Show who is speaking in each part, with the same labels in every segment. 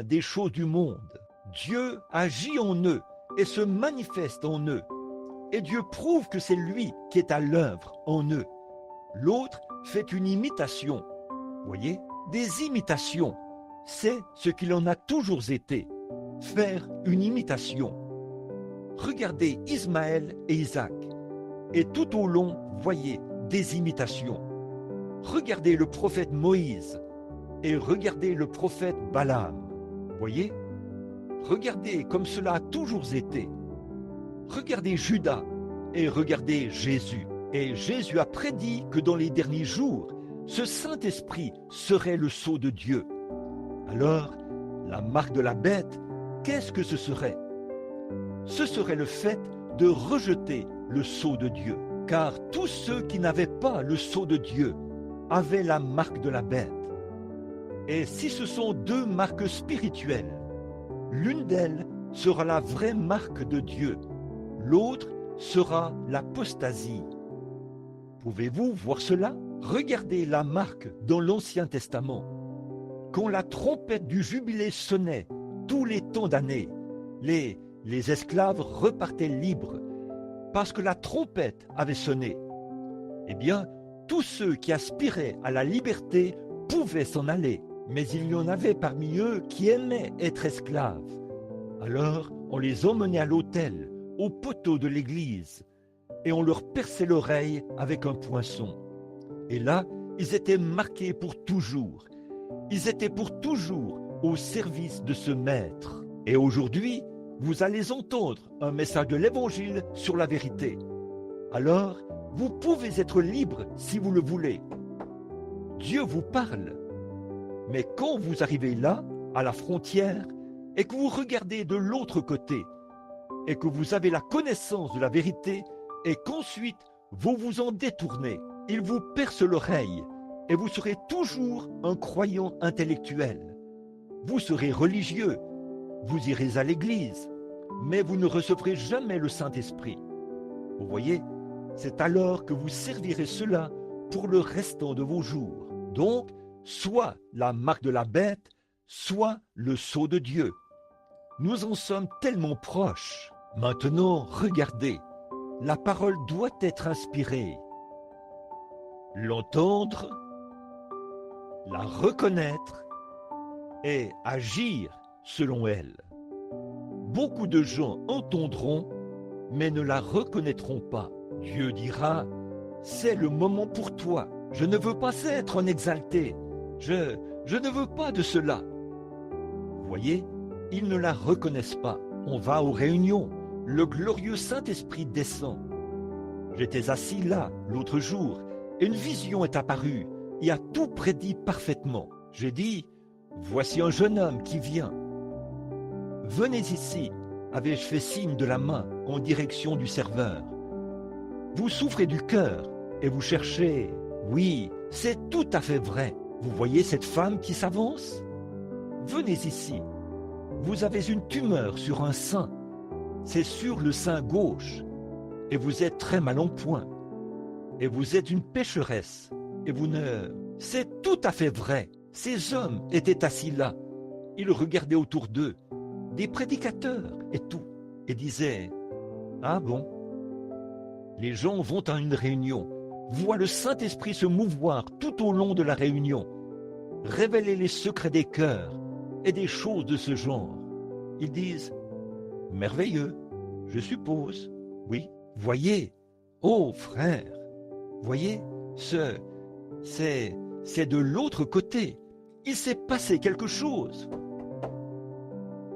Speaker 1: des choses du monde. Dieu agit en eux et se manifeste en eux. Et Dieu prouve que c'est lui qui est à l'œuvre en eux. L'autre fait une imitation. Voyez, des imitations, c'est ce qu'il en a toujours été. Faire une imitation. Regardez Ismaël et Isaac. Et tout au long, voyez des imitations. Regardez le prophète Moïse et regardez le prophète Balaam. Voyez? Regardez comme cela a toujours été. Regardez Judas et regardez Jésus. Et Jésus a prédit que dans les derniers jours, ce Saint-Esprit serait le sceau de Dieu. Alors, la marque de la bête, qu'est-ce que ce serait? Ce serait le fait de rejeter le sceau de Dieu. Car tous ceux qui n'avaient pas le sceau de Dieu avaient la marque de la bête. Et si ce sont deux marques spirituelles, l'une d'elles sera la vraie marque de Dieu, l'autre sera l'apostasie. Pouvez-vous voir cela? Regardez la marque dans l'Ancien Testament. Quand la trompette du jubilé sonnait tous les temps d'année, les esclaves repartaient libres parce que la trompette avait sonné. Eh bien, tous ceux qui aspiraient à la liberté pouvaient s'en aller, mais il y en avait parmi eux qui aimaient être esclaves. Alors, on les emmenait à l'autel, au poteau de l'église, et on leur perçait l'oreille avec un poinçon. Et là, ils étaient marqués pour toujours. Ils étaient pour toujours au service de ce maître. Et aujourd'hui, vous allez entendre un message de l'Évangile sur la vérité. Alors, vous pouvez être libre si vous le voulez. Dieu vous parle. Mais quand vous arrivez là, à la frontière, et que vous regardez de l'autre côté, et que vous avez la connaissance de la vérité, et qu'ensuite vous vous en détournez, il vous perce l'oreille, et vous serez toujours un croyant intellectuel. Vous serez religieux, vous irez à l'église, mais vous ne recevrez jamais le Saint-Esprit. Vous voyez, c'est alors que vous servirez cela pour le restant de vos jours. Donc, soit la marque de la bête, soit le sceau de Dieu. Nous en sommes tellement proches. Maintenant, regardez, la parole doit être inspirée. L'entendre, la reconnaître et agir selon elle. Beaucoup de gens entendront, mais ne la reconnaîtront pas. Dieu dira, c'est le moment pour toi. Je ne veux pas être un exalté. Je ne veux pas de cela. Voyez, ils ne la reconnaissent pas. On va aux réunions. Le glorieux Saint-Esprit descend. J'étais assis là, l'autre jour, et une vision est apparue et a tout prédit parfaitement. J'ai dit, voici un jeune homme qui vient. Venez ici, avais-je fait signe de la main en direction du serveur. Vous souffrez du cœur et vous cherchez. Oui, c'est tout à fait vrai. Vous voyez cette femme qui s'avance? Venez ici. Vous avez une tumeur sur un sein. C'est sur le sein gauche. Et vous êtes très mal en point. Et vous êtes une pécheresse. Et vous ne... C'est tout à fait vrai. Ces hommes étaient assis là. Ils regardaient autour d'eux. Des prédicateurs et tout. Et disaient, ah bon? Les gens vont à une réunion, voient le Saint-Esprit se mouvoir tout au long de la réunion, révéler les secrets des cœurs et des choses de ce genre. Ils disent, merveilleux, je suppose, oui, voyez, oh frère, voyez, c'est de l'autre côté, il s'est passé quelque chose.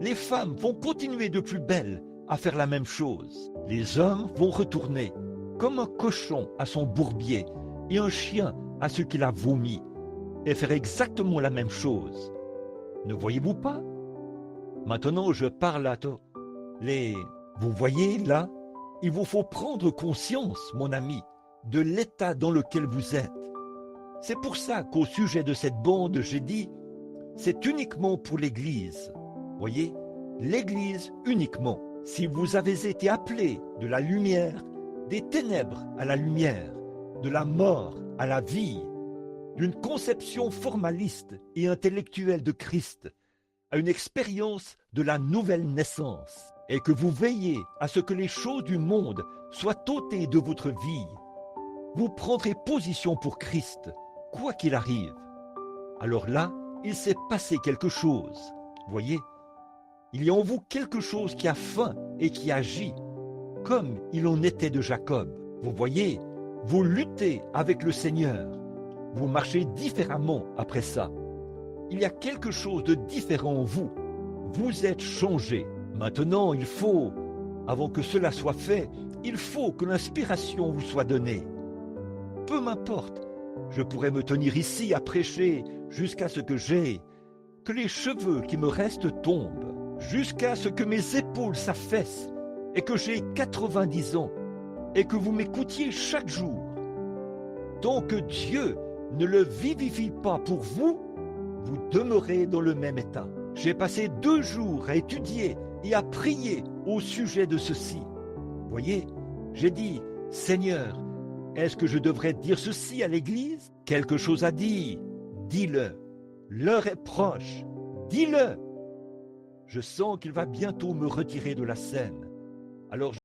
Speaker 1: Les femmes vont continuer de plus belle à faire la même chose. Les hommes vont retourner, comme un cochon à son bourbier et un chien à ce qu'il a vomi, et faire exactement la même chose. Ne voyez-vous pas? Maintenant, je parle à toi. Vous voyez, là, il vous faut prendre conscience, mon ami, de l'état dans lequel vous êtes. C'est pour ça qu'au sujet de cette bande, j'ai dit, c'est uniquement pour l'Église. Voyez, l'Église uniquement. Si vous avez été appelé de la lumière, des ténèbres à la lumière, de la mort à la vie, d'une conception formaliste et intellectuelle de Christ à une expérience de la nouvelle naissance et que vous veillez à ce que les choses du monde soient ôtées de votre vie, vous prendrez position pour Christ, quoi qu'il arrive. Alors là, il s'est passé quelque chose. Voyez, il y a en vous quelque chose qui a faim et qui agit, comme il en était de Jacob. Vous voyez, vous luttez avec le Seigneur. Vous marchez différemment après ça. Il y a quelque chose de différent en vous. Vous êtes changé. Maintenant, avant que cela soit fait, il faut que l'inspiration vous soit donnée. Peu m'importe, je pourrais me tenir ici à prêcher jusqu'à ce que les cheveux qui me restent tombent, jusqu'à ce que mes épaules s'affaissent et que j'ai 90 ans et que vous m'écoutiez chaque jour. Tant que Dieu ne le vivifie pas pour vous, vous demeurez dans le même état. J'ai passé 2 jours à étudier et à prier au sujet de ceci. Voyez, j'ai dit, Seigneur, est-ce que je devrais dire ceci à l'Église? Quelque chose à dire, dis-le. L'heure est proche, dis-le. Je sens qu'il va bientôt me retirer de la scène. Alors